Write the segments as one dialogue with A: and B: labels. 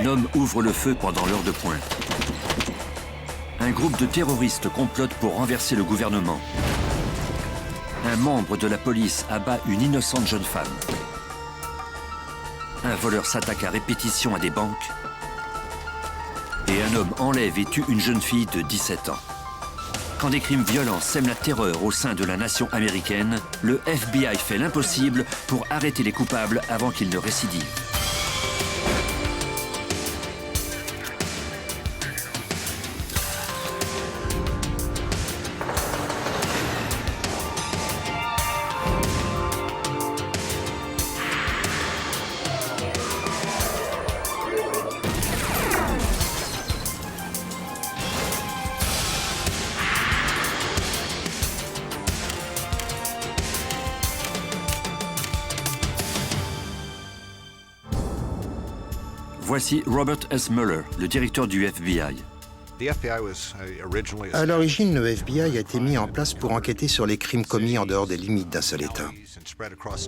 A: Un homme ouvre le feu pendant l'heure de pointe. Un groupe de terroristes complote pour renverser le gouvernement. Un membre de la police abat une innocente jeune femme. Un voleur s'attaque à répétition à des banques. Et un homme enlève et tue une jeune fille de 17 ans. Quand des crimes violents sèment la terreur au sein de la nation américaine, le FBI fait l'impossible pour arrêter les coupables avant qu'ils ne récidivent. Voici Robert S. Mueller, le directeur du FBI.
B: À l'origine, le FBI a été mis en place pour enquêter sur les crimes commis en dehors des limites d'un seul État.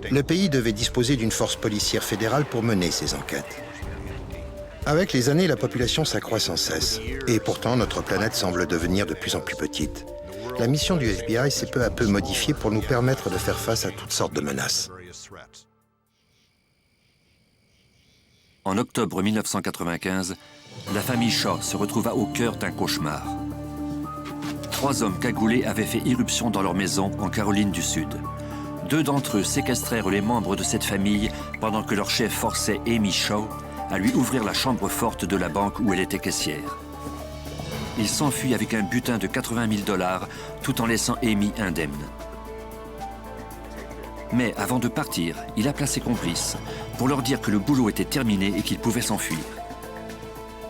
B: Le pays devait disposer d'une force policière fédérale pour mener ces enquêtes. Avec les années, la population s'accroît sans cesse. Et pourtant, notre planète semble devenir de plus en plus petite. La mission du FBI s'est peu à peu modifiée pour nous permettre de faire face à toutes sortes de menaces.
A: En octobre 1995, la famille Shaw se retrouva au cœur d'un cauchemar. 3 hommes cagoulés avaient fait irruption dans leur maison en Caroline du Sud. 2 d'entre eux séquestrèrent les membres de cette famille pendant que leur chef forçait Amy Shaw à lui ouvrir la chambre forte de la banque où elle était caissière. Il s'enfuit avec un butin de 80 000 $ tout en laissant Amy indemne. Mais avant de partir, il appela ses complices pour leur dire que le boulot était terminé et qu'ils pouvaient s'enfuir.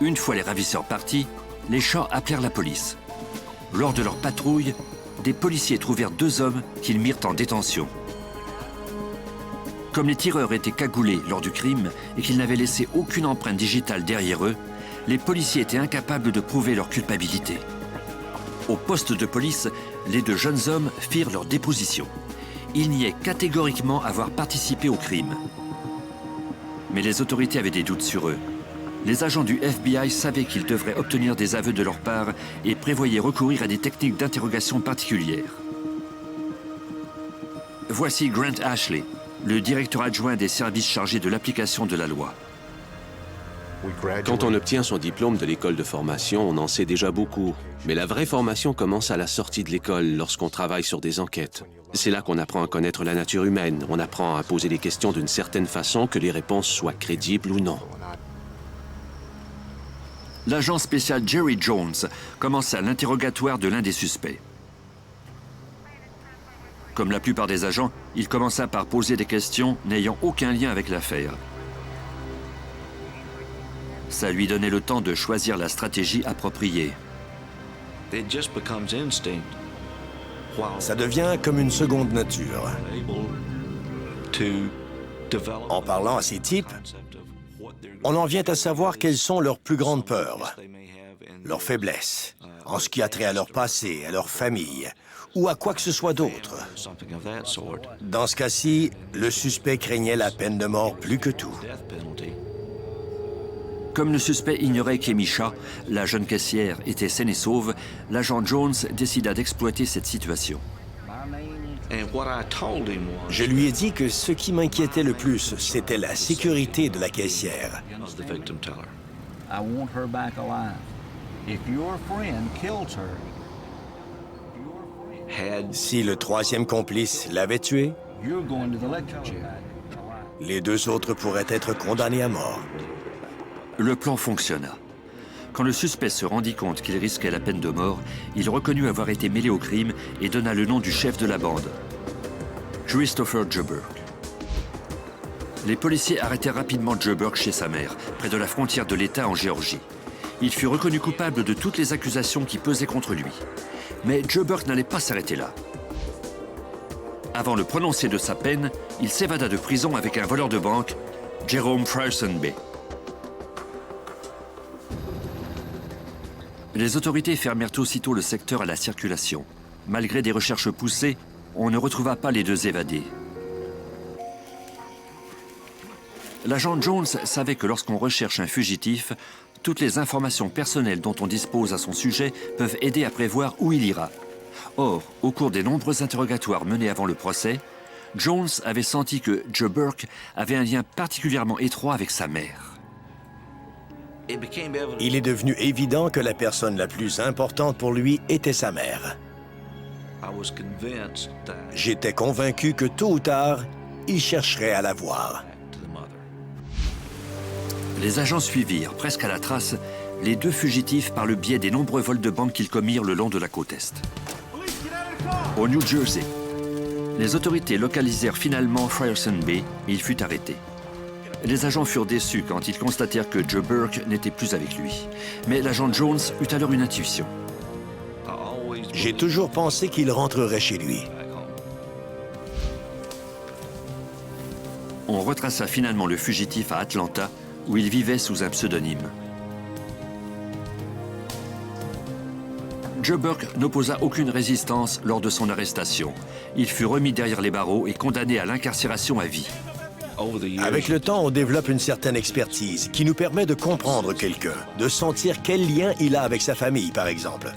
A: Une fois les ravisseurs partis, les Shaw appelèrent la police. Lors de leur patrouille, des policiers trouvèrent 2 hommes qu'ils mirent en détention. Comme les tireurs étaient cagoulés lors du crime et qu'ils n'avaient laissé aucune empreinte digitale derrière eux, les policiers étaient incapables de prouver leur culpabilité. Au poste de police, les 2 jeunes hommes firent leur déposition. Ils niaient catégoriquement avoir participé au crime. Mais les autorités avaient des doutes sur eux. Les agents du FBI savaient qu'ils devraient obtenir des aveux de leur part et prévoyaient recourir à des techniques d'interrogation particulières. Voici Grant Ashley, le directeur adjoint des services chargés de l'application de la loi.
C: Quand on obtient son diplôme de l'école de formation, on en sait déjà beaucoup. Mais la vraie formation commence à la sortie de l'école, lorsqu'on travaille sur des enquêtes. C'est là qu'on apprend à connaître la nature humaine. On apprend à poser les questions d'une certaine façon, que les réponses soient crédibles ou non.
A: L'agent spécial Jerry Jones commença l'interrogatoire de l'un des suspects. Comme la plupart des agents, il commença par poser des questions n'ayant aucun lien avec l'affaire. Ça lui donnait le temps de choisir la stratégie appropriée.
D: Ça devient comme une seconde nature. En parlant à ces types, on en vient à savoir quelles sont leurs plus grandes peurs, leurs faiblesses, en ce qui a trait à leur passé, à leur famille, ou à quoi que ce soit d'autre. Dans ce cas-ci, le suspect craignait la peine de mort plus que tout.
A: Comme le suspect ignorait qu'Amy Shaw, la jeune caissière, était saine et sauve, l'agent Jones décida d'exploiter cette situation.
D: Je lui ai dit que ce qui m'inquiétait le plus, c'était la sécurité de la caissière. Si le 3e complice l'avait tué, les 2 autres pourraient être condamnés à mort.
A: Le plan fonctionna. Quand le suspect se rendit compte qu'il risquait la peine de mort, il reconnut avoir été mêlé au crime et donna le nom du chef de la bande, Christopher Joburg. Les policiers arrêtèrent rapidement Joburg chez sa mère, près de la frontière de l'État en Géorgie. Il fut reconnu coupable de toutes les accusations qui pesaient contre lui. Mais Joburg n'allait pas s'arrêter là. Avant le prononcé de sa peine, il s'évada de prison avec un voleur de banque, Jerome Ponsonby. Les autorités fermèrent aussitôt le secteur à la circulation. Malgré des recherches poussées, on ne retrouva pas les 2 évadés. L'agent Jones savait que lorsqu'on recherche un fugitif, toutes les informations personnelles dont on dispose à son sujet peuvent aider à prévoir où il ira. Or, au cours des nombreux interrogatoires menés avant le procès, Jones avait senti que Joe Burke avait un lien particulièrement étroit avec sa mère.
D: Il est devenu évident que la personne la plus importante pour lui était sa mère. J'étais convaincu que tôt ou tard, il chercherait à la voir.
A: Les agents suivirent, presque à la trace, les deux fugitifs par le biais des nombreux vols de banque qu'ils commirent le long de la côte Est. Au New Jersey, les autorités localisèrent finalement Frierson Bay et il fut arrêté. Les agents furent déçus quand ils constatèrent que Joe Burke n'était plus avec lui. Mais l'agent Jones eut alors une intuition.
D: J'ai toujours pensé qu'il rentrerait chez lui.
A: On retraça finalement le fugitif à Atlanta, où il vivait sous un pseudonyme. Joe Burke n'opposa aucune résistance lors de son arrestation. Il fut remis derrière les barreaux et condamné à l'incarcération à vie.
D: Avec le temps, on développe une certaine expertise qui nous permet de comprendre quelqu'un, de sentir quel lien il a avec sa famille, par exemple.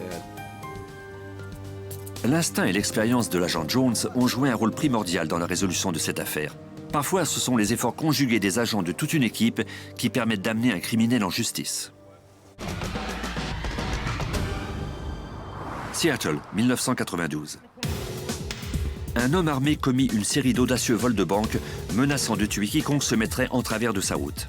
A: L'instinct et l'expérience de l'agent Jones ont joué un rôle primordial dans la résolution de cette affaire. Parfois, ce sont les efforts conjugués des agents de toute une équipe qui permettent d'amener un criminel en justice. Seattle, 1992. Un homme armé commit une série d'audacieux vols de banque, menaçant de tuer quiconque se mettrait en travers de sa route.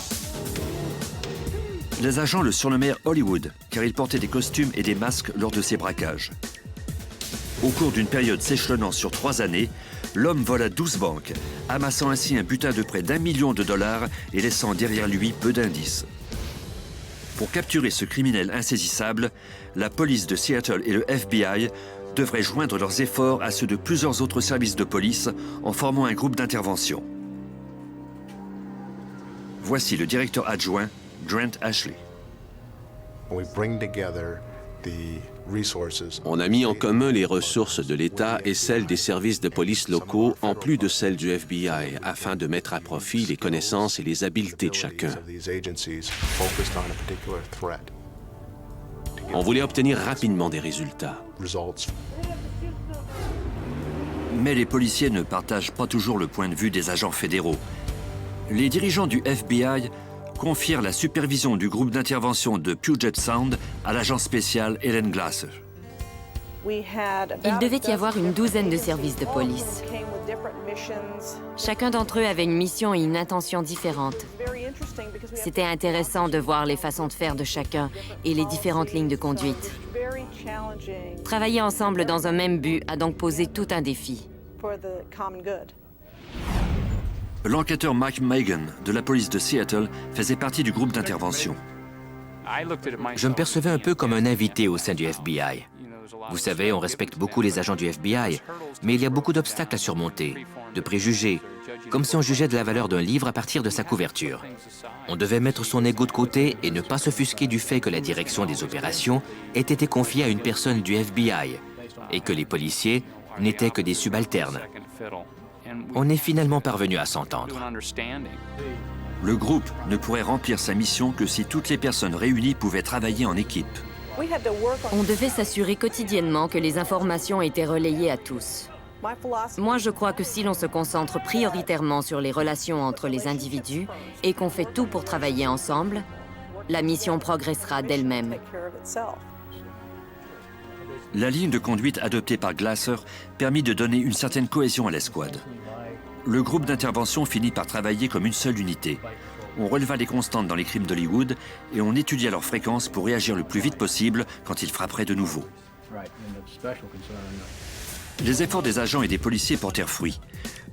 A: Les agents le surnommèrent Hollywood, car il portait des costumes et des masques lors de ses braquages. Au cours d'une période s'échelonnant sur 3 années, l'homme vola 12 banques, amassant ainsi un butin de près d'1 million de dollars et laissant derrière lui peu d'indices. Pour capturer ce criminel insaisissable, la police de Seattle et le FBI devraient joindre leurs efforts à ceux de plusieurs autres services de police en formant un groupe d'intervention. Voici le directeur adjoint, Grant Ashley.
C: On a mis en commun les ressources de l'État et celles des services de police locaux, en plus de celles du FBI, afin de mettre à profit les connaissances et les habiletés de chacun. On voulait obtenir rapidement des résultats.
A: Mais les policiers ne partagent pas toujours le point de vue des agents fédéraux. Les dirigeants du FBI confièrent la supervision du groupe d'intervention de Puget Sound à l'agent spécial Helen Glasser.
E: Il devait y avoir une douzaine de services de police. Chacun d'entre eux avait une mission et une intention différentes. C'était intéressant de voir les façons de faire de chacun et les différentes lignes de conduite. Travailler ensemble dans un même but a donc posé tout un défi.
A: L'enquêteur Mike Megan de la police de Seattle faisait partie du groupe d'intervention.
F: Je me percevais un peu comme un invité au sein du FBI. Vous savez, on respecte beaucoup les agents du FBI, mais il y a beaucoup d'obstacles à surmonter, de préjugés, comme si on jugeait de la valeur d'un livre à partir de sa couverture. On devait mettre son ego de côté et ne pas s'offusquer du fait que la direction des opérations ait été confiée à une personne du FBI et que les policiers n'étaient que des subalternes. On est finalement parvenu à s'entendre.
A: Le groupe ne pourrait remplir sa mission que si toutes les personnes réunies pouvaient travailler en équipe.
E: On devait s'assurer quotidiennement que les informations étaient relayées à tous. Moi, je crois que si l'on se concentre prioritairement sur les relations entre les individus et qu'on fait tout pour travailler ensemble, la mission progressera d'elle-même.
A: La ligne de conduite adoptée par Glasser permit de donner une certaine cohésion à l'escouade. Le groupe d'intervention finit par travailler comme une seule unité. On releva les constantes dans les crimes d'Hollywood et on étudia leur fréquence pour réagir le plus vite possible quand ils frapperaient de nouveau. Les efforts des agents et des policiers portèrent fruit.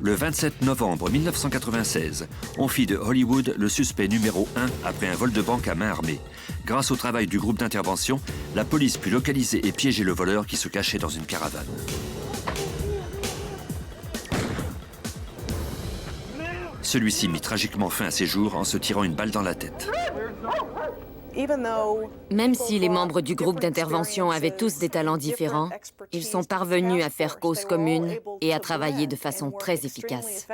A: Le 27 novembre 1996, on fit de Hollywood le suspect numéro 1 après un vol de banque à main armée. Grâce au travail du groupe d'intervention, la police put localiser et piéger le voleur qui se cachait dans une caravane. Celui-ci mit tragiquement fin à ses jours en se tirant une balle dans la tête.
E: Même si les membres du groupe d'intervention avaient tous des talents différents, ils sont parvenus à faire cause commune et à travailler de façon très efficace.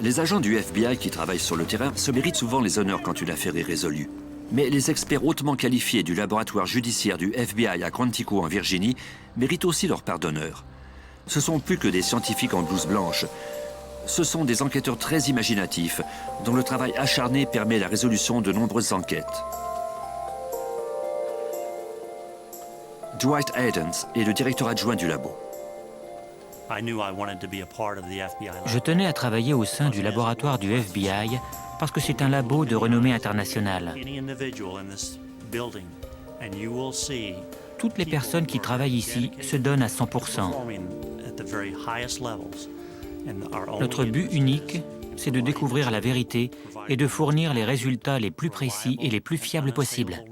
A: Les agents du FBI qui travaillent sur le terrain se méritent souvent les honneurs quand une affaire est résolue. Mais les experts hautement qualifiés du laboratoire judiciaire du FBI à Quantico en Virginie méritent aussi leur part d'honneur. Ce sont plus que des scientifiques en blouse blanche. Ce sont des enquêteurs très imaginatifs, dont le travail acharné permet la résolution de nombreuses enquêtes. Dwight Adams est le directeur adjoint du labo.
G: Je tenais à travailler au sein du laboratoire du FBI parce que c'est un labo de renommée internationale. Toutes les personnes qui travaillent ici se donnent à 100%. Notre but unique, c'est de découvrir la vérité et de fournir les résultats les plus précis et les plus fiables possibles.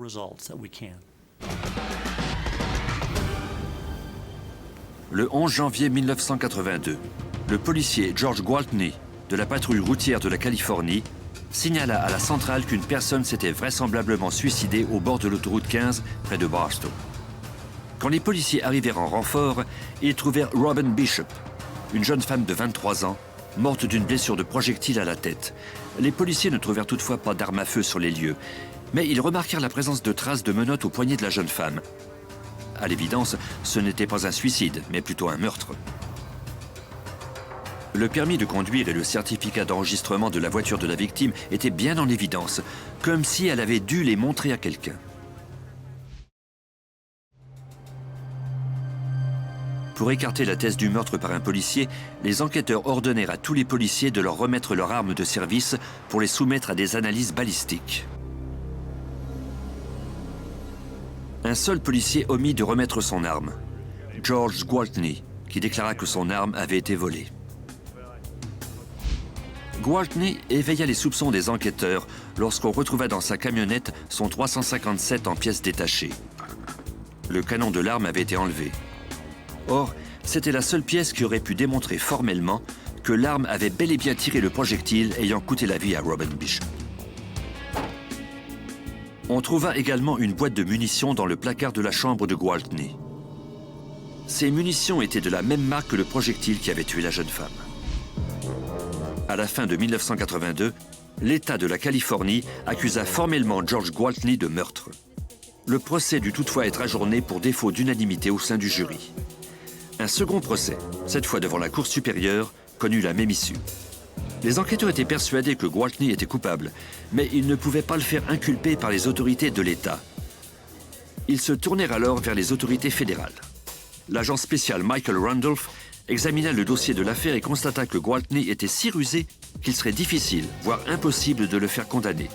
A: Le 11 janvier 1982, le policier George Gwaltney de la patrouille routière de la Californie signala à la centrale qu'une personne s'était vraisemblablement suicidée au bord de l'autoroute 15 près de Barstow. Quand les policiers arrivèrent en renfort, ils trouvèrent Robin Bishop, une jeune femme de 23 ans, morte d'une blessure de projectile à la tête. Les policiers ne trouvèrent toutefois pas d'armes à feu sur les lieux, mais ils remarquèrent la présence de traces de menottes au poignet de la jeune femme. À l'évidence, ce n'était pas un suicide, mais plutôt un meurtre. Le permis de conduire et le certificat d'enregistrement de la voiture de la victime étaient bien en évidence, comme si elle avait dû les montrer à quelqu'un. Pour écarter la thèse du meurtre par un policier, les enquêteurs ordonnèrent à tous les policiers de leur remettre leurs armes de service pour les soumettre à des analyses balistiques. Un seul policier omit de remettre son arme, George Gwaltney, qui déclara que son arme avait été volée. Gwaltney éveilla les soupçons des enquêteurs lorsqu'on retrouva dans sa camionnette son 357 en pièces détachées. Le canon de l'arme avait été enlevé. Or, c'était la seule pièce qui aurait pu démontrer formellement que l'arme avait bel et bien tiré le projectile ayant coûté la vie à Robin Bishop. On trouva également une boîte de munitions dans le placard de la chambre de Gwaltney. Ces munitions étaient de la même marque que le projectile qui avait tué la jeune femme. À la fin de 1982, l'État de la Californie accusa formellement George Gwaltney de meurtre. Le procès dut toutefois être ajourné pour défaut d'unanimité au sein du jury. Un second procès, cette fois devant la Cour supérieure, connut la même issue. Les enquêteurs étaient persuadés que Gwaltney était coupable, mais ils ne pouvaient pas le faire inculper par les autorités de l'État. Ils se tournèrent alors vers les autorités fédérales. L'agent spécial Michael Randolph examina le dossier de l'affaire et constata que Gwaltney était si rusé qu'il serait difficile, voire impossible de le faire condamner.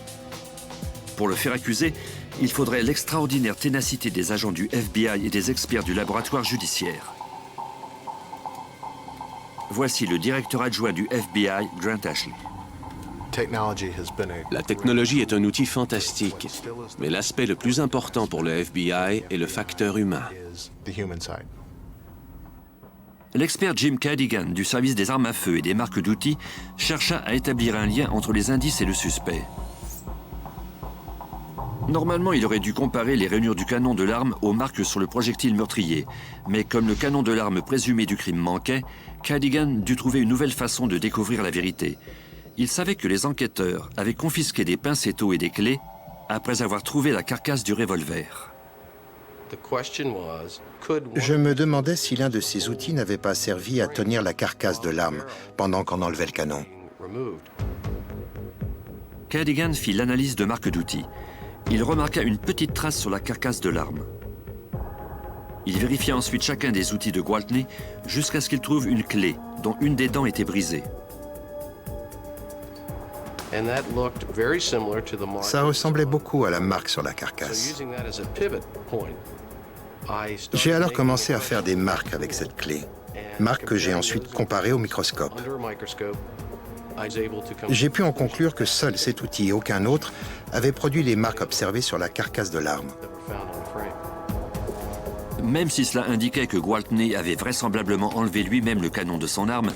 A: Pour le faire accuser, il faudrait l'extraordinaire ténacité des agents du FBI et des experts du laboratoire judiciaire. Voici le directeur adjoint du FBI, Grant Ashley.
C: La technologie est un outil fantastique, mais l'aspect le plus important pour le FBI est le facteur humain.
A: L'expert Jim Cadigan du service des armes à feu et des marques d'outils chercha à établir un lien entre les indices et le suspect. Normalement, il aurait dû comparer les rainures du canon de l'arme aux marques sur le projectile meurtrier. Mais comme le canon de l'arme présumé du crime manquait, Cadigan dut trouver une nouvelle façon de découvrir la vérité. Il savait que les enquêteurs avaient confisqué des pincettos et des clés après avoir trouvé la carcasse du revolver.
B: Je me demandais si l'un de ces outils n'avait pas servi à tenir la carcasse de l'arme pendant qu'on enlevait le canon.
A: Cadigan fit l'analyse de marques d'outils. Il remarqua une petite trace sur la carcasse de l'arme. Il vérifia ensuite chacun des outils de Gwaltney jusqu'à ce qu'il trouve une clé dont une des dents était brisée.
B: Ça ressemblait beaucoup à la marque sur la carcasse. J'ai alors commencé à faire des marques avec cette clé, marques que j'ai ensuite comparées au microscope. J'ai pu en conclure que seul cet outil et aucun autre avait produit les marques observées sur la carcasse de l'arme.
A: Même si cela indiquait que Gwaltney avait vraisemblablement enlevé lui-même le canon de son arme,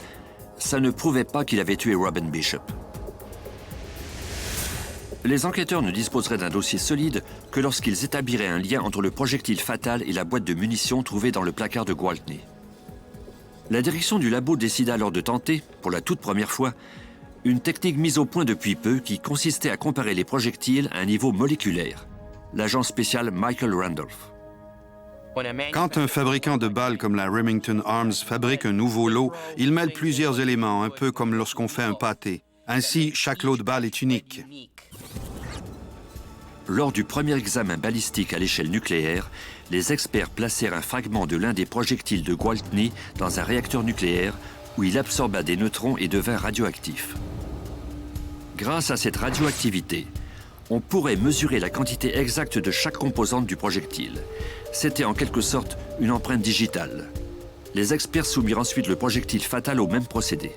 A: ça ne prouvait pas qu'il avait tué Robin Bishop. Les enquêteurs ne disposeraient d'un dossier solide que lorsqu'ils établiraient un lien entre le projectile fatal et la boîte de munitions trouvée dans le placard de Gwaltney. La direction du labo décida alors de tenter, pour la toute première fois, Une technique mise au point depuis peu qui consistait à comparer les projectiles à un niveau moléculaire. L'agent spécial Michael Randolph.
H: Quand un fabricant de balles comme la Remington Arms fabrique un nouveau lot, il mêle plusieurs éléments, un peu comme lorsqu'on fait un pâté. Ainsi, chaque lot de balles est unique.
A: Lors du premier examen balistique à l'échelle nucléaire, les experts placèrent un fragment de l'un des projectiles de Gwaltney dans un réacteur nucléaire où il absorba des neutrons et devint radioactif. Grâce à cette radioactivité, on pourrait mesurer la quantité exacte de chaque composante du projectile. C'était en quelque sorte une empreinte digitale. Les experts soumirent ensuite le projectile fatal au même procédé.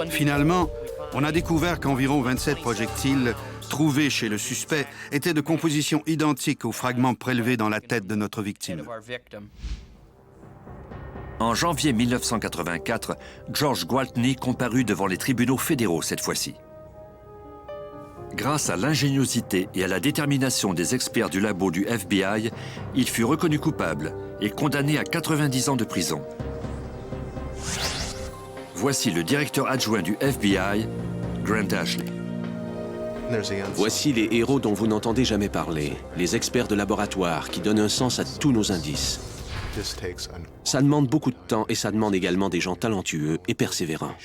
H: Finalement, on a découvert qu'environ 27 projectiles trouvés chez le suspect étaient de composition identique aux fragments prélevés dans la tête de notre victime.
A: En janvier 1984, George Gwaltney comparut devant les tribunaux fédéraux cette fois-ci. Grâce à l'ingéniosité et à la détermination des experts du labo du FBI, il fut reconnu coupable et condamné à 90 ans de prison. Voici le directeur adjoint du FBI, Grant Ashley.
C: Voici les héros dont vous n'entendez jamais parler, les experts de laboratoire qui donnent un sens à tous nos indices. Ça demande beaucoup de temps et ça demande également des gens talentueux et persévérants.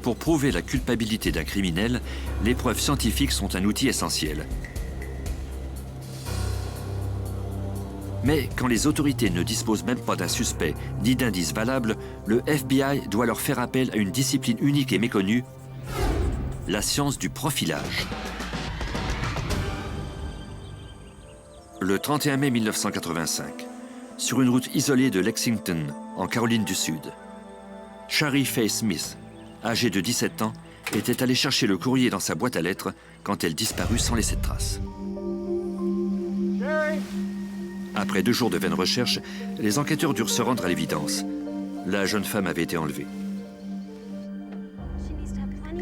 A: Pour prouver la culpabilité d'un criminel, les preuves scientifiques sont un outil essentiel. Mais quand les autorités ne disposent même pas d'un suspect ni d'indices valables, le FBI doit leur faire appel à une discipline unique et méconnue, la science du profilage. Le 31 mai 1985, sur une route isolée de Lexington, en Caroline du Sud, Shari Faye Smith, âgée de 17 ans, était allée chercher le courrier dans sa boîte à lettres quand elle disparut sans laisser de traces. Après 2 jours de vaines recherches, les enquêteurs durent se rendre à l'évidence. La jeune femme avait été enlevée.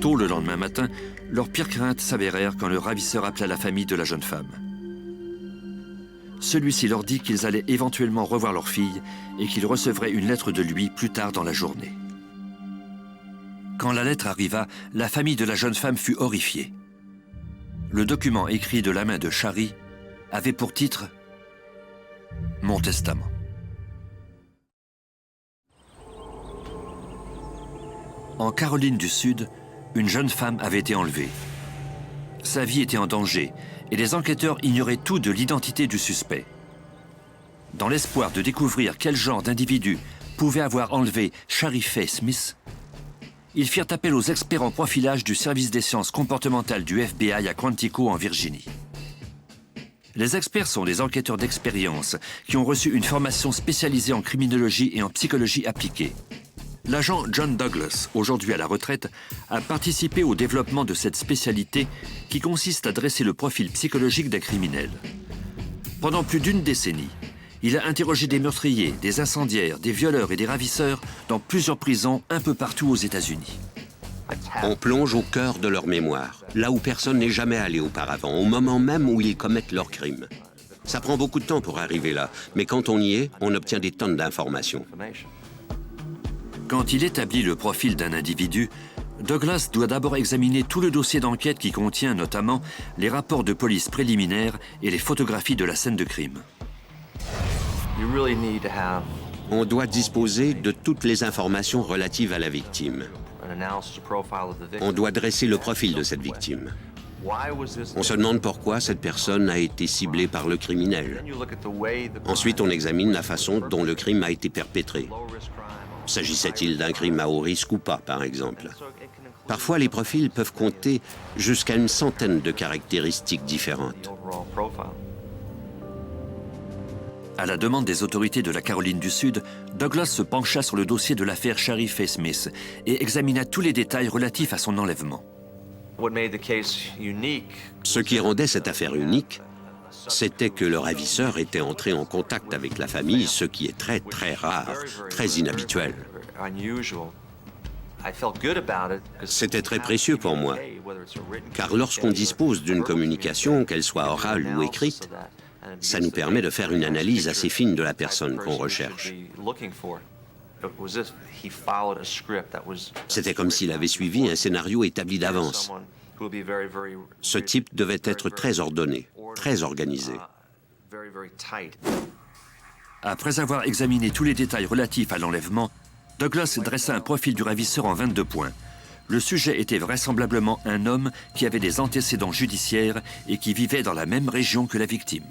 A: Tôt le lendemain matin, leurs pires craintes s'avérèrent quand le ravisseur appela la famille de la jeune femme. Celui-ci leur dit qu'ils allaient éventuellement revoir leur fille et qu'ils recevraient une lettre de lui plus tard dans la journée. Quand la lettre arriva, la famille de la jeune femme fut horrifiée. Le document écrit de la main de Shari avait pour titre « Mon testament ». En Caroline du Sud, une jeune femme avait été enlevée. Sa vie était en danger et les enquêteurs ignoraient tout de l'identité du suspect. Dans l'espoir de découvrir quel genre d'individu pouvait avoir enlevé Shari Faye Smith, ils firent appel aux experts en profilage du service des sciences comportementales du FBI à Quantico, en Virginie. Les experts sont des enquêteurs d'expérience qui ont reçu une formation spécialisée en criminologie et en psychologie appliquée. L'agent John Douglas, aujourd'hui à la retraite, a participé au développement de cette spécialité qui consiste à dresser le profil psychologique d'un criminel. Pendant plus d'1 décennie, il a interrogé des meurtriers, des incendiaires, des violeurs et des ravisseurs dans plusieurs prisons un peu partout aux États-Unis.
I: On plonge au cœur de leur mémoire, là où personne n'est jamais allé auparavant, au moment même où ils commettent leurs crimes. Ça prend beaucoup de temps pour arriver là, mais quand on y est, on obtient des tonnes d'informations.
A: Quand il établit le profil d'un individu, Douglas doit d'abord examiner tout le dossier d'enquête qui contient notamment les rapports de police préliminaires et les photographies de la scène de crime.
I: On doit disposer de toutes les informations relatives à la victime. On doit dresser le profil de cette victime. On se demande pourquoi cette personne a été ciblée par le criminel. Ensuite, on examine la façon dont le crime a été perpétré. S'agissait-il d'un crime à haut risque ou pas, par exemple? Parfois, les profils peuvent compter jusqu'à une centaine de caractéristiques différentes.
A: À la demande des autorités de la Caroline du Sud, Douglas se pencha sur le dossier de l'affaire Shari Faye Smith et examina tous les détails relatifs à son enlèvement.
I: Ce qui rendait cette affaire unique, c'était que le ravisseur était entré en contact avec la famille, ce qui est très, très rare, très inhabituel. C'était très précieux pour moi, car lorsqu'on dispose d'une communication, qu'elle soit orale ou écrite, ça nous permet de faire une analyse assez fine de la personne qu'on recherche. C'était comme s'il avait suivi un scénario établi d'avance. Ce type devait être très ordonné, très organisé.
A: Après avoir examiné tous les détails relatifs à l'enlèvement, Douglas dressa un profil du ravisseur en 22 points. Le sujet était vraisemblablement un homme qui avait des antécédents judiciaires et qui vivait dans la même région que la victime.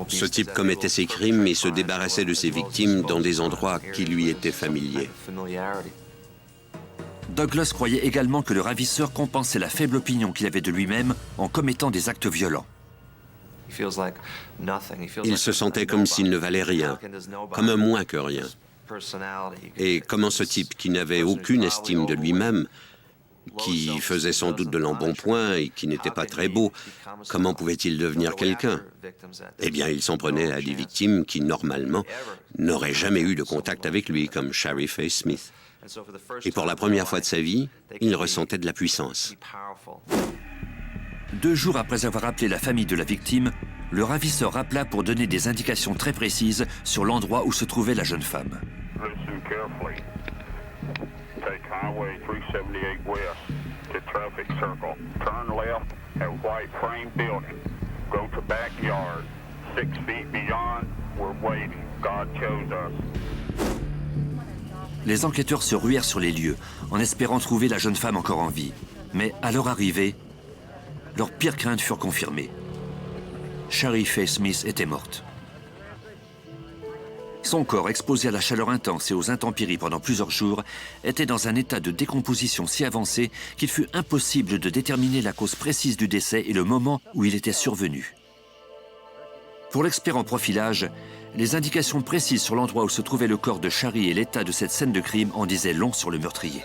I: Ce type commettait ses crimes et se débarrassait de ses victimes dans des endroits qui lui étaient familiers.
A: Douglas croyait également que le ravisseur compensait la faible opinion qu'il avait de lui-même en commettant des actes violents.
I: Il se sentait comme s'il ne valait rien, comme un moins que rien. Et comment ce type qui n'avait aucune estime de lui-même, qui faisait sans doute de l'embonpoint et qui n'était pas très beau, comment pouvait-il devenir quelqu'un? Eh bien, il s'en prenait à des victimes qui, normalement, n'auraient jamais eu de contact avec lui, comme Shari Faye Smith. Et pour la première fois de sa vie, il ressentait de la puissance.
A: 2 jours après avoir appelé la famille de la victime, le ravisseur rappela pour donner des indications très précises sur l'endroit où se trouvait la jeune femme.
J: Listen carefully. Take Highway 378 west to Traffic Circle. Turn left at white frame building. Go to backyard. 6 feet beyond, we're waiting. God chose us.
A: Les enquêteurs se ruèrent sur les lieux, en espérant trouver la jeune femme encore en vie. Mais à leur arrivée, leurs pires craintes furent confirmées. Shari Faye Smith était morte. Son corps, exposé à la chaleur intense et aux intempéries pendant plusieurs jours, était dans un état de décomposition si avancé qu'il fut impossible de déterminer la cause précise du décès et le moment où il était survenu. Pour l'expert en profilage, les indications précises sur l'endroit où se trouvait le corps de Shari et l'état de cette scène de crime en disaient long sur le meurtrier.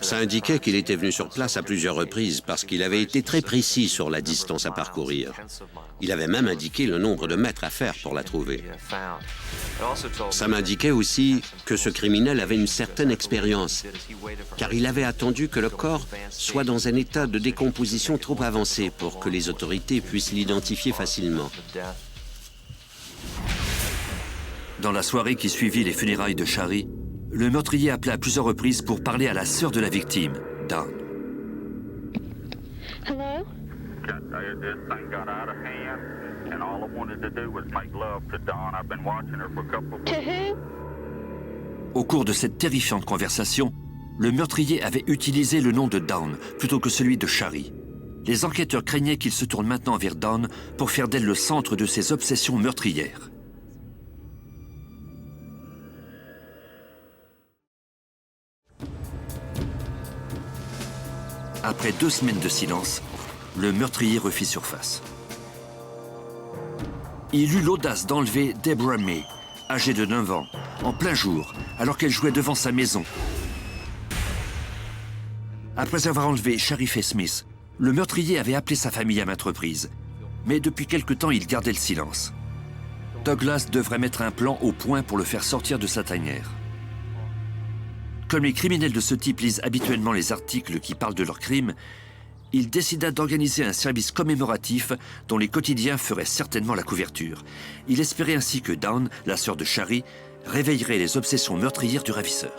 I: Ça indiquait qu'il était venu sur place à plusieurs reprises parce qu'il avait été très précis sur la distance à parcourir. Il avait même indiqué le nombre de mètres à faire pour la trouver. Ça m'indiquait aussi que ce criminel avait une certaine expérience, car il avait attendu que le corps soit dans un état de décomposition trop avancé pour que les autorités puissent l'identifier facilement.
A: Dans la soirée qui suivit les funérailles de Shari, le meurtrier appela à plusieurs reprises pour parler à la sœur de la victime, Dawn.
J: Hello? This thing got out of hand, and all I wanted to do was make love to Dawn. I've been watching her for a couple of weeks. To who?
A: Au cours de cette terrifiante conversation, le meurtrier avait utilisé le nom de Dawn plutôt que celui de Shari. Les enquêteurs craignaient qu'il se tourne maintenant vers Dawn pour faire d'elle le centre de ses obsessions meurtrières. Après 2 semaines de silence, le meurtrier refit surface. Il eut l'audace d'enlever Deborah May, âgée de 9 ans, en plein jour, alors qu'elle jouait devant sa maison. Après avoir enlevé Shari Faye Smith, le meurtrier avait appelé sa famille à maintes reprises. Mais depuis quelque temps, il gardait le silence. Douglas devrait mettre un plan au point pour le faire sortir de sa tanière. Comme les criminels de ce type lisent habituellement les articles qui parlent de leurs crimes, il décida d'organiser un service commémoratif dont les quotidiens feraient certainement la couverture. Il espérait ainsi que Dawn, la sœur de Shari, réveillerait les obsessions meurtrières du ravisseur.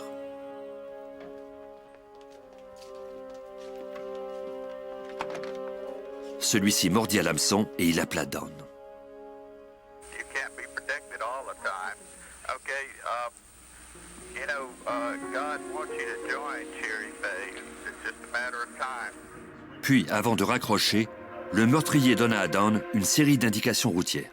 A: Celui-ci mordit à l'hameçon et il appela Dawn. Puis, avant de raccrocher, le meurtrier donna à Dawn une série d'indications routières.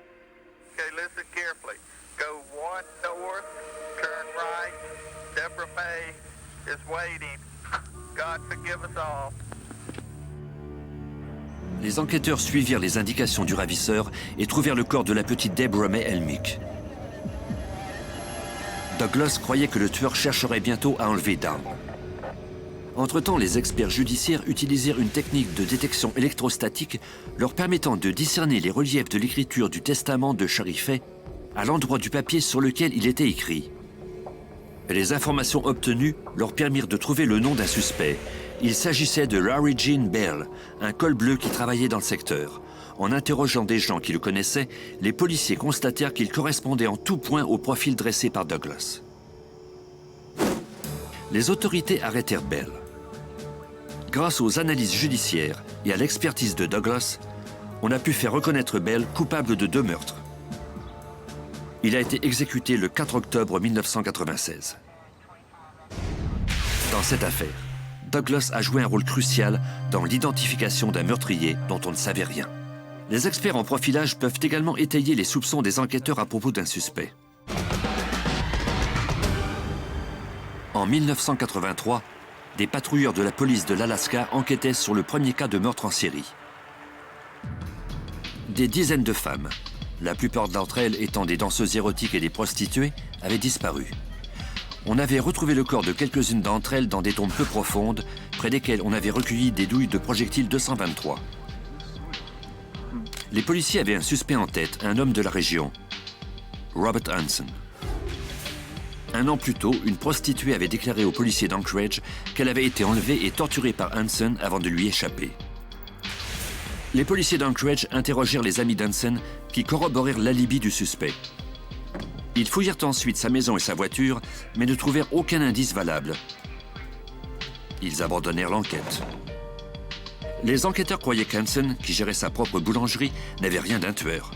A: Les enquêteurs suivirent les indications du ravisseur et trouvèrent le corps de la petite Deborah May Elmick. Douglas croyait que le tueur chercherait bientôt à enlever Dawn. Entre-temps, les experts judiciaires utilisèrent une technique de détection électrostatique leur permettant de discerner les reliefs de l'écriture du testament de Shari Faye à l'endroit du papier sur lequel il était écrit. Les informations obtenues leur permirent de trouver le nom d'un suspect. Il s'agissait de Larry Jean Bell, un col bleu qui travaillait dans le secteur. En interrogeant des gens qui le connaissaient, les policiers constatèrent qu'il correspondait en tout point au profil dressé par Douglas. Les autorités arrêtèrent Bell. Grâce aux analyses judiciaires et à l'expertise de Douglas, on a pu faire reconnaître Bell coupable de 2 meurtres. Il a été exécuté le 4 octobre 1996. Dans cette affaire, Douglas a joué un rôle crucial dans l'identification d'un meurtrier dont on ne savait rien. Les experts en profilage peuvent également étayer les soupçons des enquêteurs à propos d'un suspect. En 1983, des patrouilleurs de la police de l'Alaska enquêtaient sur le premier cas de meurtre en série. Des dizaines de femmes, la plupart d'entre elles étant des danseuses érotiques et des prostituées, avaient disparu. On avait retrouvé le corps de quelques-unes d'entre elles dans des tombes peu profondes, près desquelles on avait recueilli des douilles de projectiles 223. Les policiers avaient un suspect en tête, un homme de la région, Robert Hansen. 1 an plus tôt, une prostituée avait déclaré aux policiers d'Anchorage qu'elle avait été enlevée et torturée par Hansen avant de lui échapper. Les policiers d'Anchorage interrogèrent les amis d'Hansen qui corroborèrent l'alibi du suspect. Ils fouillèrent ensuite sa maison et sa voiture, mais ne trouvèrent aucun indice valable. Ils abandonnèrent l'enquête. Les enquêteurs croyaient qu'Hansen, qui gérait sa propre boulangerie, n'avait rien d'un tueur.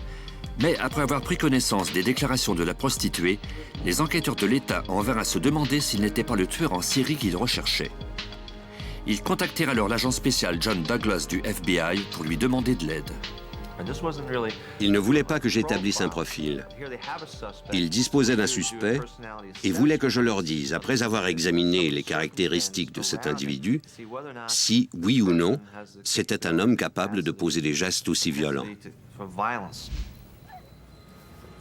A: Mais après avoir pris connaissance des déclarations de la prostituée, les enquêteurs de l'État en vinrent à se demander s'il n'était pas le tueur en série qu'ils recherchaient. Ils contactèrent alors l'agent spécial John Douglas du FBI pour lui demander de l'aide.
I: Ils ne voulaient pas que j'établisse un profil. Ils disposaient d'un suspect et voulaient que je leur dise, après avoir examiné les caractéristiques de cet individu, si, oui ou non, c'était un homme capable de poser des gestes aussi violents.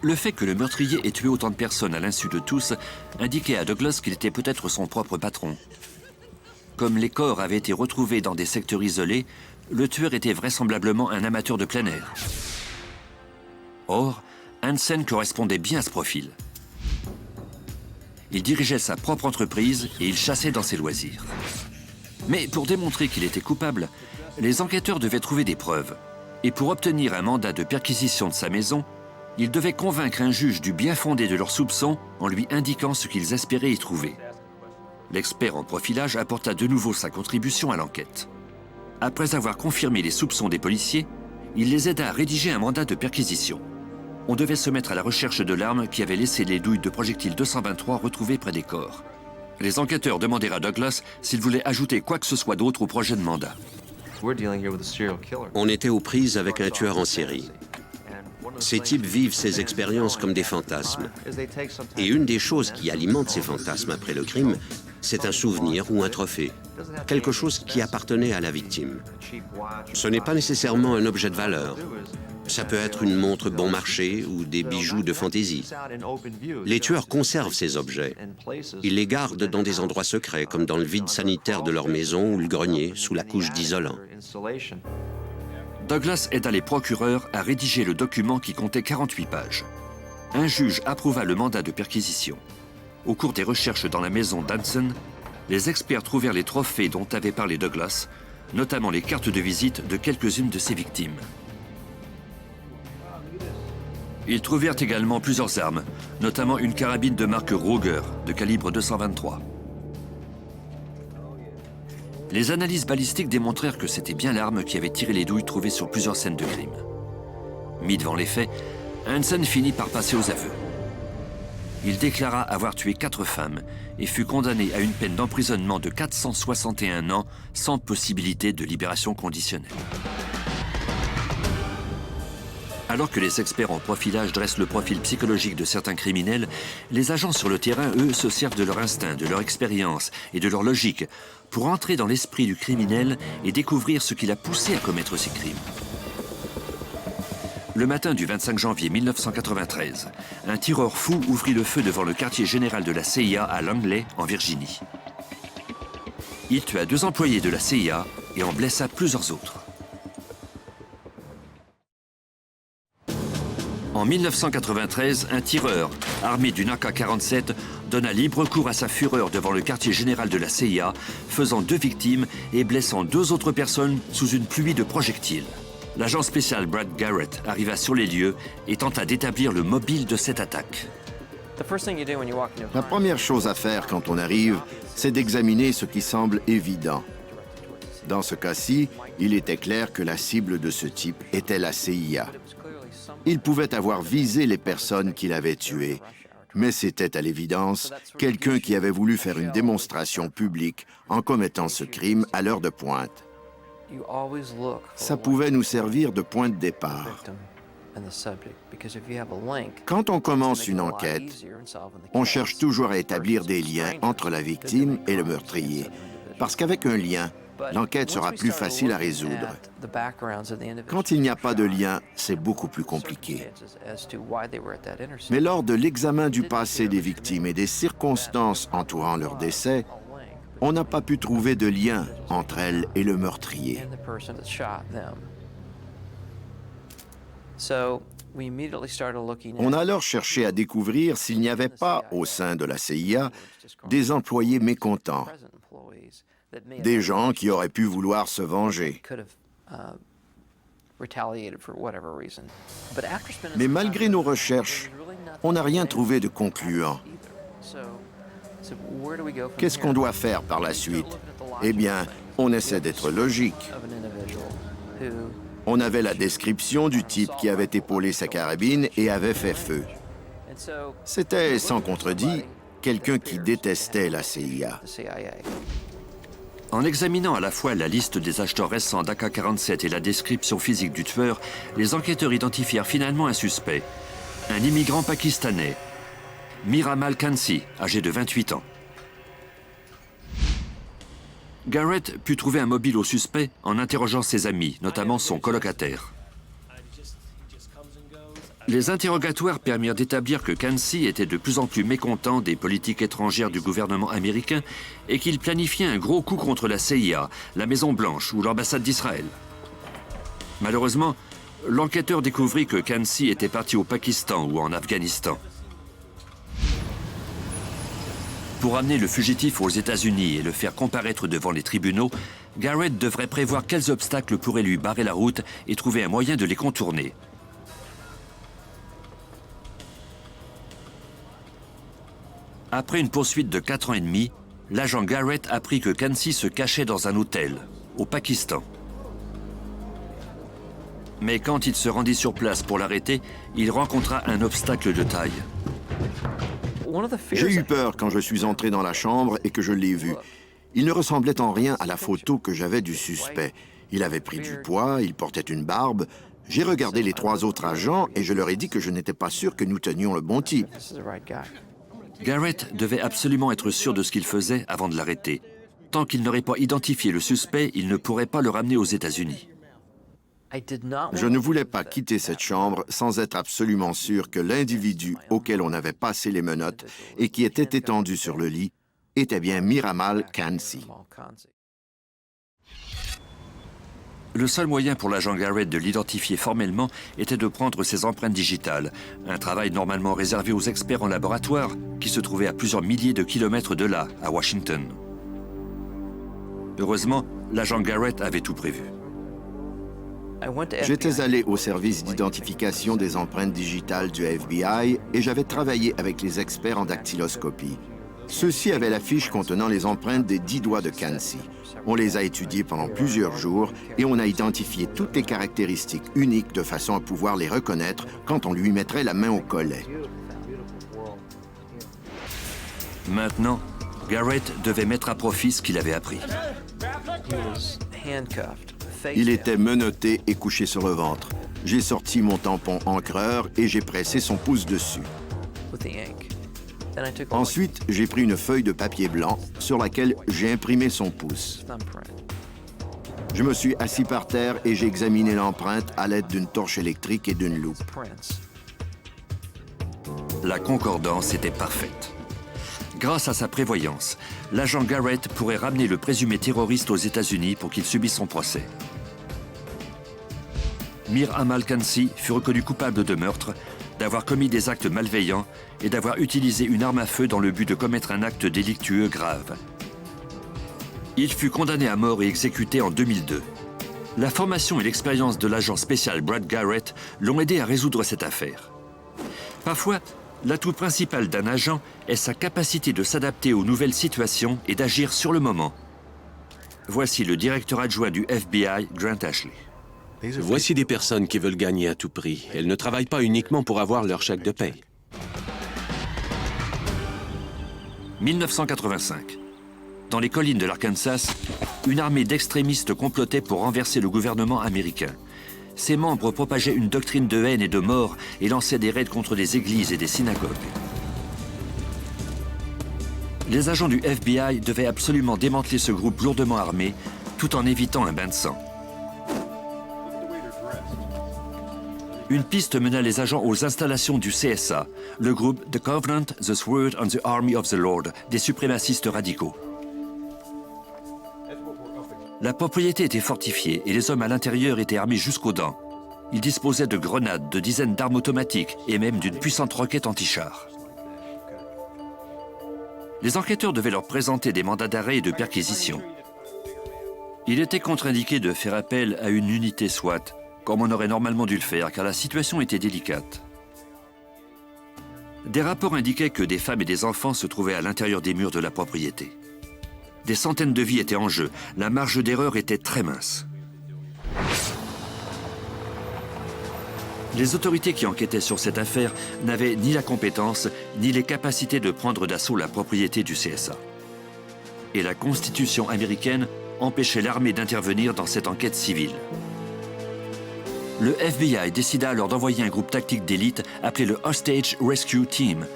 A: Le fait que le meurtrier ait tué autant de personnes à l'insu de tous indiquait à Douglas qu'il était peut-être son propre patron. Comme les corps avaient été retrouvés dans des secteurs isolés, le tueur était vraisemblablement un amateur de plein air. Or, Hansen correspondait bien à ce profil. Il dirigeait sa propre entreprise et il chassait dans ses loisirs. Mais pour démontrer qu'il était coupable, les enquêteurs devaient trouver des preuves. Et pour obtenir un mandat de perquisition de sa maison, ils devaient convaincre un juge du bien fondé de leurs soupçons en lui indiquant ce qu'ils espéraient y trouver. L'expert en profilage apporta de nouveau sa contribution à l'enquête. Après avoir confirmé les soupçons des policiers, il les aida à rédiger un mandat de perquisition. On devait se mettre à la recherche de l'arme qui avait laissé les douilles de projectiles 223 retrouvées près des corps. Les enquêteurs demandèrent à Douglas s'il voulait ajouter quoi que ce soit d'autre au projet de mandat.
I: On était aux prises avec un tueur en série. Ces types vivent ces expériences comme des fantasmes. Et une des choses qui alimente ces fantasmes après le crime, c'est un souvenir ou un trophée, quelque chose qui appartenait à la victime. Ce n'est pas nécessairement un objet de valeur. Ça peut être une montre bon marché ou des bijoux de fantaisie. Les tueurs conservent ces objets. Ils les gardent dans des endroits secrets, comme dans le vide sanitaire de leur maison ou le grenier, sous la couche d'isolant.
A: Douglas aida les procureurs à rédiger le document qui comptait 48 pages. Un juge approuva le mandat de perquisition. Au cours des recherches dans la maison d'Hansen, les experts trouvèrent les trophées dont avait parlé Douglas, notamment les cartes de visite de quelques-unes de ses victimes. Ils trouvèrent également plusieurs armes, notamment une carabine de marque Ruger de calibre 223. Les analyses balistiques démontrèrent que c'était bien l'arme qui avait tiré les douilles trouvées sur plusieurs scènes de crime. Mis devant les faits, Hansen finit par passer aux aveux. Il déclara avoir tué 4 femmes et fut condamné à une peine d'emprisonnement de 461 ans sans possibilité de libération conditionnelle. Alors que les experts en profilage dressent le profil psychologique de certains criminels, les agents sur le terrain, eux, se servent de leur instinct, de leur expérience et de leur logique pour entrer dans l'esprit du criminel et découvrir ce qui l'a poussé à commettre ces crimes. Le matin du 25 janvier 1993, un tireur fou ouvrit le feu devant le quartier général de la CIA à Langley, en Virginie. Il tua 2 employés de la CIA et en blessa plusieurs autres. En 1993, un tireur, armé d'une AK-47, donna libre cours à sa fureur devant le quartier général de la CIA, faisant 2 victimes et blessant 2 autres personnes sous une pluie de projectiles. L'agent spécial Brad Garrett arriva sur les lieux et tenta d'établir le mobile de cette attaque.
K: La première chose à faire quand on arrive, c'est d'examiner ce qui semble évident. Dans ce cas-ci, il était clair que la cible de ce type était la CIA. Il pouvait avoir visé les personnes qu'il avait tuées, mais c'était à l'évidence quelqu'un qui avait voulu faire une démonstration publique en commettant ce crime à l'heure de pointe. Ça pouvait nous servir de point de départ. Quand on commence une enquête, on cherche toujours à établir des liens entre la victime et le meurtrier, parce qu'avec un lien, l'enquête sera plus facile à résoudre. Quand il n'y a pas de lien, c'est beaucoup plus compliqué. Mais lors de l'examen du passé des victimes et des circonstances entourant leur décès, on n'a pas pu trouver de lien entre elles et le meurtrier. On a alors cherché à découvrir s'il n'y avait pas, au sein de la CIA, des employés mécontents, des gens qui auraient pu vouloir se venger. Mais malgré nos recherches, on n'a rien trouvé de concluant. Qu'est-ce qu'on doit faire par la suite? Eh bien, on essaie d'être logique. On avait la description du type qui avait épaulé sa carabine et avait fait feu. C'était, sans contredit, quelqu'un qui détestait la CIA.
A: En examinant à la fois la liste des acheteurs récents d'AK-47 et la description physique du tueur, les enquêteurs identifièrent finalement un suspect, un immigrant pakistanais, Mir Amal Khansi, âgé de 28 ans. Garrett put trouver un mobile au suspect en interrogeant ses amis, notamment son colocataire. Les interrogatoires permirent d'établir que Khansi était de plus en plus mécontent des politiques étrangères du gouvernement américain et qu'il planifiait un gros coup contre la CIA, la Maison-Blanche ou l'ambassade d'Israël. Malheureusement, l'enquêteur découvrit que Khansi était parti au Pakistan ou en Afghanistan. Pour amener le fugitif aux États-Unis et le faire comparaître devant les tribunaux, Garrett devrait prévoir quels obstacles pourraient lui barrer la route et trouver un moyen de les contourner. Après une poursuite de 4 ans et demi, l'agent Garrett apprit que Khansi se cachait dans un hôtel, au Pakistan. Mais quand il se rendit sur place pour l'arrêter, il rencontra un obstacle de taille.
K: J'ai eu peur quand je suis entré dans la chambre et que je l'ai vu. Il ne ressemblait en rien à la photo que j'avais du suspect. Il avait pris du poids, il portait une barbe. J'ai regardé les 3 autres agents et je leur ai dit que je n'étais pas sûr que nous tenions le bon type.
A: Garrett devait absolument être sûr de ce qu'il faisait avant de l'arrêter. Tant qu'il n'aurait pas identifié le suspect, il ne pourrait pas le ramener aux États-Unis.
K: Je ne voulais pas quitter cette chambre sans être absolument sûr que l'individu auquel on avait passé les menottes et qui était étendu sur le lit était bien Mir Amal Khansi.
A: Le seul moyen pour l'agent Garrett de l'identifier formellement était de prendre ses empreintes digitales, un travail normalement réservé aux experts en laboratoire qui se trouvaient à plusieurs milliers de kilomètres de là, à Washington. Heureusement, l'agent Garrett avait tout prévu.
K: J'étais allé au service d'identification des empreintes digitales du FBI et j'avais travaillé avec les experts en dactyloscopie. Ceux-ci avaient la fiche contenant les empreintes des 10 doigts de Khansi. On les a étudiées pendant plusieurs jours et on a identifié toutes les caractéristiques uniques de façon à pouvoir les reconnaître quand on lui mettrait la main au collet.
A: Maintenant, Garrett devait mettre à profit ce qu'il avait appris.
K: Il était menotté et couché sur le ventre. J'ai sorti mon tampon encreur et j'ai pressé son pouce dessus. Ensuite, j'ai pris une feuille de papier blanc sur laquelle j'ai imprimé son pouce. Je me suis assis par terre et j'ai examiné l'empreinte à l'aide d'une torche électrique et d'une loupe.
A: La concordance était parfaite. Grâce à sa prévoyance, l'agent Garrett pourrait ramener le présumé terroriste aux États-Unis pour qu'il subisse son procès. Mir Amal Khansi fut reconnu coupable de meurtre, d'avoir commis des actes malveillants et d'avoir utilisé une arme à feu dans le but de commettre un acte délictueux grave. Il fut condamné à mort et exécuté en 2002. La formation et l'expérience de l'agent spécial Brad Garrett l'ont aidé à résoudre cette affaire. Parfois, l'atout principal d'un agent est sa capacité de s'adapter aux nouvelles situations et d'agir sur le moment. Voici le directeur adjoint du FBI, Grant Ashley.
C: Voici des personnes qui veulent gagner à tout prix. Elles ne travaillent pas uniquement pour avoir leur chèque de paie.
A: 1985. Dans les collines de l'Arkansas, une armée d'extrémistes complotait pour renverser le gouvernement américain. Ses membres propageaient une doctrine de haine et de mort et lançaient des raids contre des églises et des synagogues. Les agents du FBI devaient absolument démanteler ce groupe lourdement armé, tout en évitant un bain de sang. Une piste mena les agents aux installations du CSA, le groupe The Covenant, The Sword and the Army of the Lord, des suprémacistes radicaux. La propriété était fortifiée et les hommes à l'intérieur étaient armés jusqu'aux dents. Ils disposaient de grenades, de dizaines d'armes automatiques et même d'une puissante roquette anti-char. Les enquêteurs devaient leur présenter des mandats d'arrêt et de perquisition. Il était contre-indiqué de faire appel à une unité SWAT, comme on aurait normalement dû le faire, car la situation était délicate. Des rapports indiquaient que des femmes et des enfants se trouvaient à l'intérieur des murs de la propriété. Des centaines de vies étaient en jeu. La marge d'erreur était très mince. Les autorités qui enquêtaient sur cette affaire n'avaient ni la compétence, ni les capacités de prendre d'assaut la propriété du CSA. Et la Constitution américaine empêchait l'armée d'intervenir dans cette enquête civile. Le FBI décida alors d'envoyer un groupe tactique d'élite appelé le Hostage Rescue Team,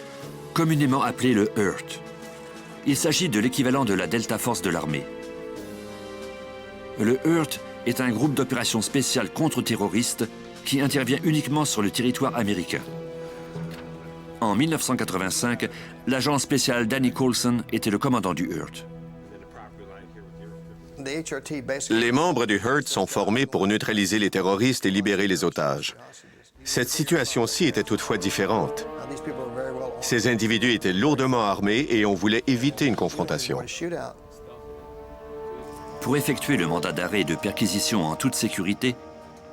A: communément appelé le HURT. Il s'agit de l'équivalent de la Delta Force de l'armée. Le HURT est un groupe d'opérations spéciales contre-terroristes qui intervient uniquement sur le territoire américain. En 1985, l'agent spécial Danny Coulson était le commandant du HURT.
L: Les membres du HURT sont formés pour neutraliser les terroristes et libérer les otages. Cette situation-ci était toutefois différente. Ces individus étaient lourdement armés et on voulait éviter une confrontation.
A: Pour effectuer le mandat d'arrêt et de perquisition en toute sécurité,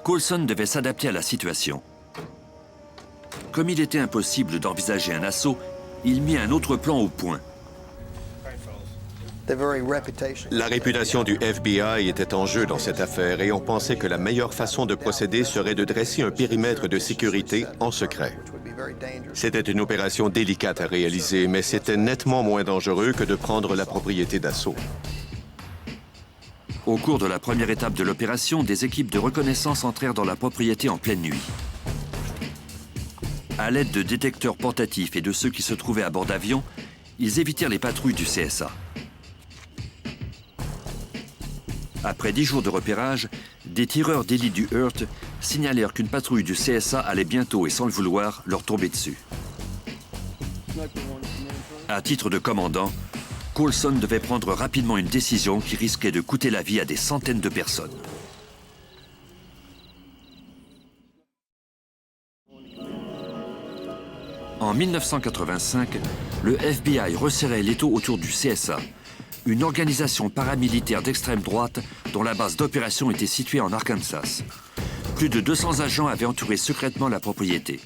A: Coulson devait s'adapter à la situation. Comme il était impossible d'envisager un assaut, il mit un autre plan au point.
L: La réputation du FBI était en jeu dans cette affaire et on pensait que la meilleure façon de procéder serait de dresser un périmètre de sécurité en secret. C'était une opération délicate à réaliser, mais c'était nettement moins dangereux que de prendre la propriété d'assaut.
A: Au cours de la première étape de l'opération, des équipes de reconnaissance entrèrent dans la propriété en pleine nuit. À l'aide de détecteurs portatifs et de ceux qui se trouvaient à bord d'avions, ils évitèrent les patrouilles du CSA. Après 10 jours de repérage, des tireurs d'élite du HURT signalèrent qu'une patrouille du CSA allait bientôt, et sans le vouloir, leur tomber dessus. À titre de commandant, Coulson devait prendre rapidement une décision qui risquait de coûter la vie à des centaines de personnes. En 1985, le FBI resserrait l'étau autour du CSA, une organisation paramilitaire d'extrême droite dont la base d'opération était située en Arkansas. Plus de 200 agents avaient entouré secrètement la propriété.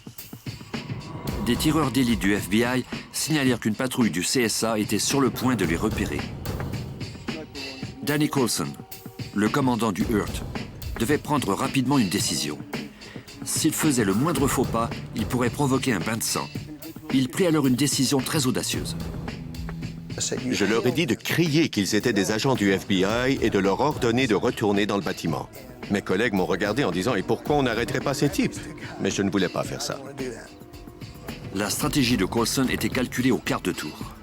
A: Des tireurs d'élite du FBI signalèrent qu'une patrouille du CSA était sur le point de les repérer. Danny Coulson, le commandant du HURT, devait prendre rapidement une décision. S'il faisait le moindre faux pas, il pourrait provoquer un bain de sang. Il prit alors une décision très audacieuse.
L: Je leur ai dit de crier qu'ils étaient des agents du FBI et de leur ordonner de retourner dans le bâtiment. Mes collègues m'ont regardé en disant « Et pourquoi on n'arrêterait pas ces types ?» Mais je ne voulais pas faire ça.
A: La stratégie de Coulson était calculée au quart de tour.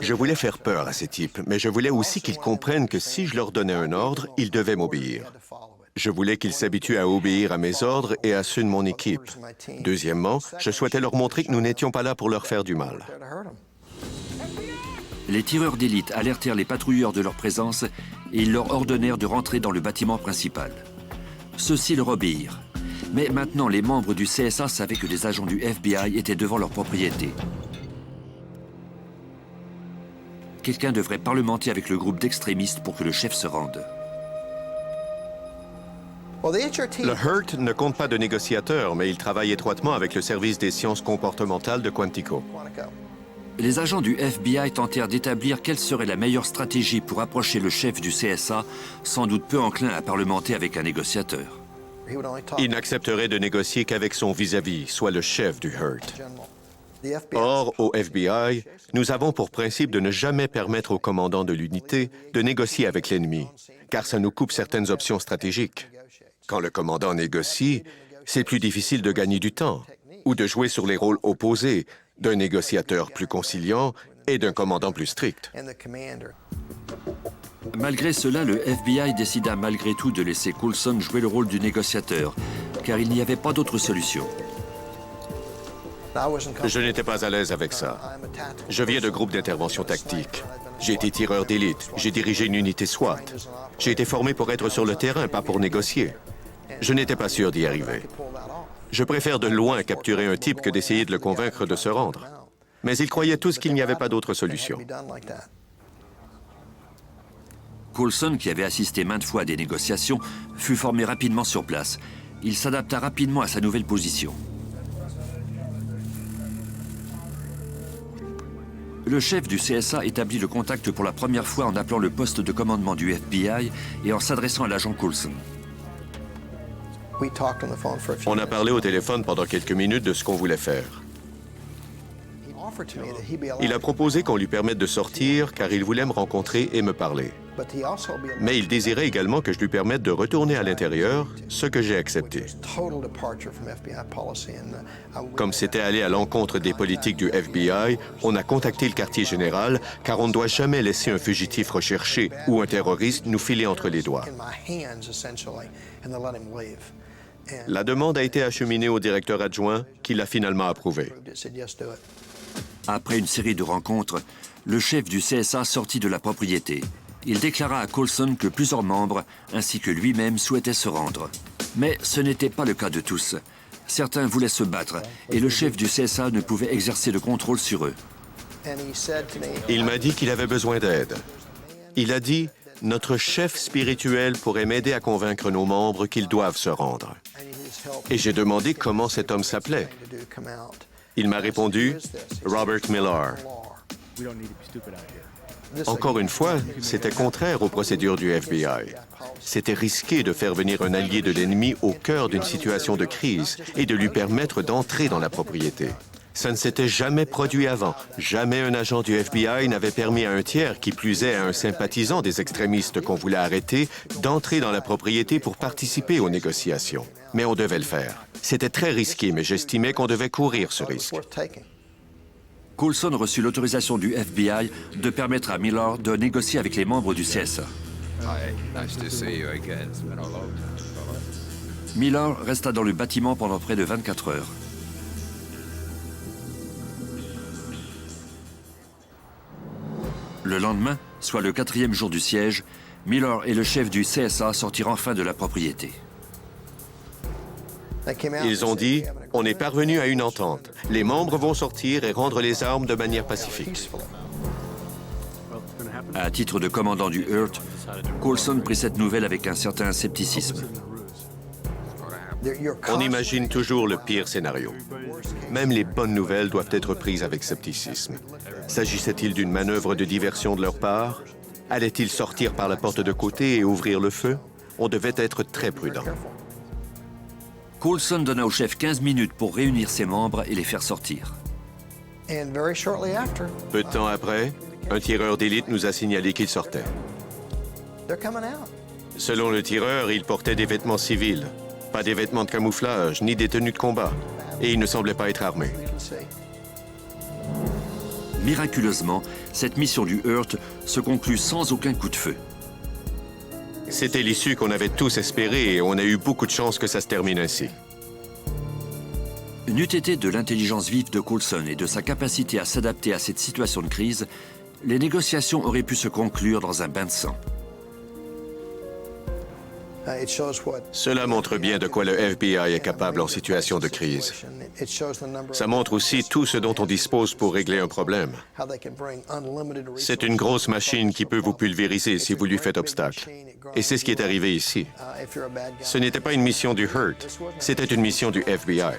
L: Je voulais faire peur à ces types, mais je voulais aussi qu'ils comprennent que si je leur donnais un ordre, ils devaient m'obéir. Je voulais qu'ils s'habituent à obéir à mes ordres et à ceux de mon équipe. Deuxièmement, je souhaitais leur montrer que nous n'étions pas là pour leur faire du mal.
A: Les tireurs d'élite alertèrent les patrouilleurs de leur présence et ils leur ordonnèrent de rentrer dans le bâtiment principal. Ceux-ci leur obéirent. Mais maintenant, les membres du CSA savaient que les agents du FBI étaient devant leur propriété. Quelqu'un devrait parlementer avec le groupe d'extrémistes pour que le chef se rende.
L: Le HURT ne compte pas de négociateur, mais il travaille étroitement avec le service des sciences comportementales de Quantico.
A: Les agents du FBI tentèrent d'établir quelle serait la meilleure stratégie pour approcher le chef du CSA, sans doute peu enclin à parlementer avec un négociateur.
L: Il n'accepterait de négocier qu'avec son vis-à-vis, soit le chef du HURT. Or, au FBI, nous avons pour principe de ne jamais permettre au commandant de l'unité de négocier avec l'ennemi, car ça nous coupe certaines options stratégiques. Quand le commandant négocie, c'est plus difficile de gagner du temps ou de jouer sur les rôles opposés d'un négociateur plus conciliant et d'un commandant plus strict.
A: Malgré cela, le FBI décida malgré tout de laisser Coulson jouer le rôle du négociateur, car il n'y avait pas d'autre solution.
L: Je n'étais pas à l'aise avec ça. Je viens de groupes d'intervention tactique. J'ai été tireur d'élite, j'ai dirigé une unité SWAT. J'ai été formé pour être sur le terrain, pas pour négocier. Je n'étais pas sûr d'y arriver. Je préfère de loin capturer un type que d'essayer de le convaincre de se rendre. Mais ils croyaient tous qu'il n'y avait pas d'autre solution.
A: Coulson, qui avait assisté maintes fois à des négociations, fut formé rapidement sur place. Il s'adapta rapidement à sa nouvelle position. Le chef du CSA établit le contact pour la première fois en appelant le poste de commandement du FBI et en s'adressant à l'agent Coulson.
L: On a parlé au téléphone pendant quelques minutes de ce qu'on voulait faire. Il a proposé qu'on lui permette de sortir car il voulait me rencontrer et me parler. Mais il désirait également que je lui permette de retourner à l'intérieur, ce que j'ai accepté. Comme c'était allé à l'encontre des politiques du FBI, on a contacté le quartier général car on ne doit jamais laisser un fugitif recherché ou un terroriste nous filer entre les doigts. La demande a été acheminée au directeur adjoint qui l'a finalement approuvée.
A: Après une série de rencontres, le chef du CSA sortit de la propriété. Il déclara à Coulson que plusieurs membres, ainsi que lui-même, souhaitaient se rendre. Mais ce n'était pas le cas de tous. Certains voulaient se battre, et le chef du CSA ne pouvait exercer le contrôle sur eux.
L: Il m'a dit qu'il avait besoin d'aide. Il a dit « Notre chef spirituel pourrait m'aider à convaincre nos membres qu'ils doivent se rendre. » Et j'ai demandé comment cet homme s'appelait. Il m'a répondu « Robert Millar ». Encore une fois, c'était contraire aux procédures du FBI. C'était risqué de faire venir un allié de l'ennemi au cœur d'une situation de crise et de lui permettre d'entrer dans la propriété. Ça ne s'était jamais produit avant. Jamais un agent du FBI n'avait permis à un tiers, qui plus est à un sympathisant des extrémistes qu'on voulait arrêter, d'entrer dans la propriété pour participer aux négociations. Mais on devait le faire. C'était très risqué, mais j'estimais qu'on devait courir ce risque.
A: Coulson reçut l'autorisation du FBI de permettre à Millar de négocier avec les membres du CSA. Millar resta dans le bâtiment pendant près de 24 heures. Le lendemain, soit le 4e jour du siège, Millar et le chef du CSA sortirent enfin de la propriété.
L: Ils ont dit « On est parvenu à une entente. Les membres vont sortir et rendre les armes de manière pacifique. »
A: À titre de commandant du HURT, Coulson prit cette nouvelle avec un certain scepticisme.
L: On imagine toujours le pire scénario. Même les bonnes nouvelles doivent être prises avec scepticisme. S'agissait-il d'une manœuvre de diversion de leur part? Allaient-ils sortir par la porte de côté et ouvrir le feu? On devait être très prudent.
A: Coulson donna au chef 15 minutes pour réunir ses membres et les faire sortir.
L: Peu de temps après, un tireur d'élite nous a signalé qu'il sortait. Selon le tireur, il portait des vêtements civils, pas des vêtements de camouflage, ni des tenues de combat, et il ne semblait pas être armé.
A: Miraculeusement, cette mission du HURT se conclut sans aucun coup de feu.
L: C'était l'issue qu'on avait tous espérée et on a eu beaucoup de chance que ça se termine ainsi.
A: N'eût été de l'intelligence vive de Coulson et de sa capacité à s'adapter à cette situation de crise, les négociations auraient pu se conclure dans un bain de sang.
L: Cela montre bien de quoi le FBI est capable en situation de crise. Ça montre aussi tout ce dont on dispose pour régler un problème. C'est une grosse machine qui peut vous pulvériser si vous lui faites obstacle. Et c'est ce qui est arrivé ici. Ce n'était pas une mission du HURT, c'était une mission du FBI.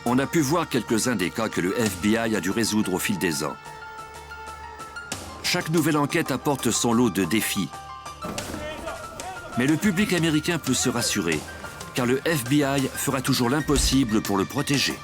A: On a pu voir quelques-uns des cas que le FBI a dû résoudre au fil des ans. Chaque nouvelle enquête apporte son lot de défis. Mais le public américain peut se rassurer, car le FBI fera toujours l'impossible pour le protéger.